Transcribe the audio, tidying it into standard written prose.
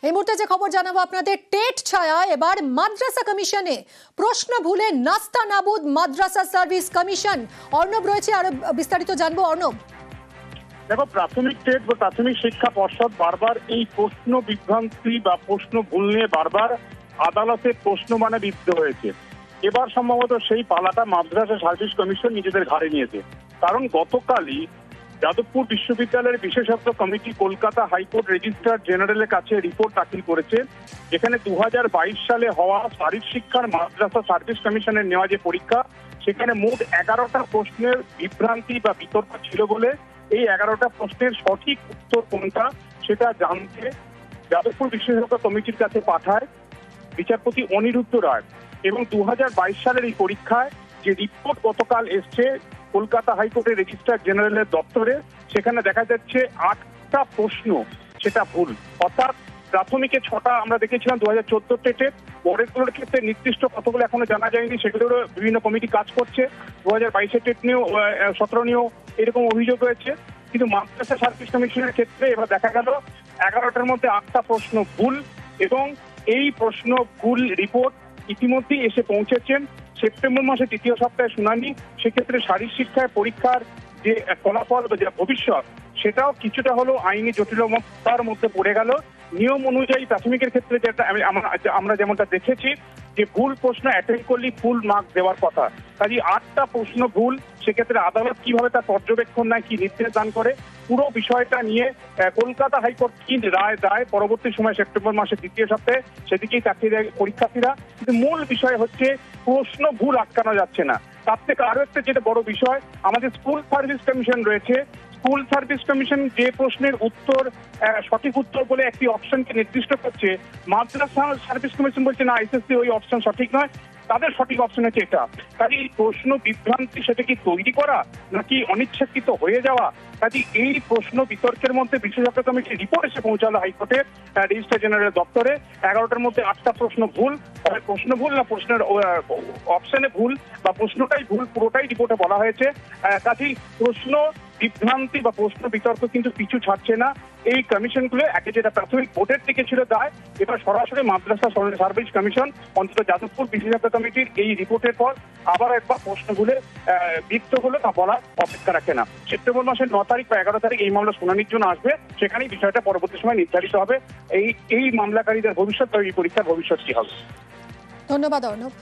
এই মুহূর্তে যে খবর জানাবো আপনাদের, টেট ছায়া এবার মাদ্রাসা কমিশনে, প্রশ্ন ভুলে নাস্তা নাবুদ মাদ্রাসা সার্ভিস কমিশন। অর্ণব রয়েছে, আরো বিস্তারিত জানবো। অর্ণব, দেখো, প্রাথমিক টেট বা প্রাথমিক শিক্ষা পর্ষদ বারবার এই প্রশ্ন বিভ্রান্তি বা প্রশ্ন ভুল নিয়ে বারবার আদালতে প্রশ্ন মানে বিদ্ধ হয়েছে। এবার সম্ভবত সেই পালাটা মাদ্রাসা সার্ভিস কমিশন নিজেদের ঘাড়ে নিয়েছে। কারণ গতকালই যাদবপুর বিশ্ববিদ্যালয়ের বিশেষজ্ঞ কমিটি কলকাতা হাইকোর্ট রেজিস্ট্রার জেনারেলের কাছে রিপোর্ট দাখিল করেছে, যেখানে 2022 সালে হওয়া শারীরিক শিক্ষার মাদ্রাসা সার্ভিস কমিশনের নেওয়া যে পরীক্ষা, সেখানে মোট 11টা প্রশ্নের বিভ্রান্তি বা বিতর্ক ছিল বলে এই 11টা প্রশ্নের সঠিক উত্তর কোনটা সেটা জানতে যাদবপুর বিশেষজ্ঞ কমিটির কাছে পাঠায় বিচারপতি অনিরুদ্ধ রায়। এবং 2022 সালের এই পরীক্ষায় যে রিপোর্ট গতকাল এসছে কলকাতা হাইকোর্টের রেজিস্ট্রার জেনারেলের দপ্তরে, সেখানে দেখা যাচ্ছে 8টা প্রশ্ন সেটা ভুল। অর্থাৎ প্রাথমিকে 6টা আমরা দেখেছিলাম 2014 টেটে, পরেরগুলোর ক্ষেত্রে নির্দিষ্ট কতগুলো এখনো জানা যায়নি, সেগুলোরও বিভিন্ন কমিটি কাজ করছে। 2022 টেট নিয়েও 17 নিয়েও এরকম অভিযোগ রয়েছে। কিন্তু মাদ্রাসা সার্ভিস কমিশনের ক্ষেত্রে এবার দেখা গেল 11টার মধ্যে 8টা প্রশ্ন ভুল, এবং এই প্রশ্ন ভুল রিপোর্ট ইতিমধ্যেই এসে পৌঁছেছেন। সেপ্টেম্বর মাসে 3য় সপ্তাহে শুনানি। সেক্ষেত্রে শারীরিক শিক্ষায় পরীক্ষার যে ফলাফল বা যে ভবিষ্যৎ, সেটাও কিছুটা হলো আইনি জটিলতার মধ্যে পড়ে গেল। নিয়ম অনুযায়ী প্রাথমিকের ক্ষেত্রে যেটা আমরা যেমনটা দেখেছি, যে ভুল প্রশ্ন অ্যাটেন্ড করলে ফুল মার্ক দেওয়ার কথা, কাজে 8টা প্রশ্ন ভুল। সেক্ষেত্রে আদালত কিভাবে তার পর্যবেক্ষণ নেয়, কি নির্দেশ দান করে, পুরো বিষয়টা নিয়ে কলকাতা হাইকোর্ট কি রায় দেয় পরবর্তী সময় সেপ্টেম্বর মাসের 2য় সপ্তাহে, সেদিকেই তাকিয়ে দেয় পরীক্ষার্থীরা। কিন্তু মূল বিষয় হচ্ছে প্রশ্ন ভুল আটকানো যাচ্ছে না। তার থেকে আরো একটা যেটা বড় বিষয়, আমাদের স্কুল সার্ভিস কমিশন রয়েছে। স্কুল সার্ভিস কমিশন যে প্রশ্নের উত্তর সঠিক উত্তর বলে একটি অপশনকে নির্দিষ্ট করছে, মাদ্রাসা সার্ভিস কমিশন বলছে না, এসএসসি ওই অপশন সঠিক নয়, তাদের সঠিক অপশন হচ্ছে এটা। কাজে এই প্রশ্ন বিভ্রান্তি সেটা কি তৈরি করা নাকি অনিচ্ছাকৃত হয়ে যাওয়া? কাজে এই প্রশ্ন বিতর্কের মধ্যে বিশেষজ্ঞ কমিটির রিপোর্ট এসে পৌঁছালো হাইকোর্টের রেজিস্ট্রার জেনারেলের দপ্তরে। 11টার মধ্যে 8টা প্রশ্ন ভুল। প্রশ্ন ভুল না প্রশ্নের অপশনে ভুল, বা প্রশ্নটাই ভুল, পুরোটাই রিপোর্টে বলা হয়েছে। কাজেই প্রশ্ন বিভ্রান্তি বা প্রশ্ন বিতর্ক কিন্তু পিছু ছাড়ছে না। এই কমিশনগুলো একে যেটা প্রাথমিক ভোটের দিকে ছিল দায়, এবার সরাসরি মাদ্রাসা সার্ভিস কমিশন অন্তত যাদবপুর বিশেষজ্ঞ কমিটির এই রিপোর্টের পর আবার একবার প্রশ্নগুলো বিদ্ধ হলো তা বলার অপেক্ষা রাখে না। সেপ্টেম্বর মাসের 9 তারিখ বা 11 তারিখ এই মামলা শুনানির জন্য আসবে। সেখানেই বিষয়টা পরবর্তী সময় নির্ধারিত হবে এই মামলাকারীদের ভবিষ্যৎ বা এই পরীক্ষার ভবিষ্যৎ কি হবে। ধন্যবাদ অর্ণব।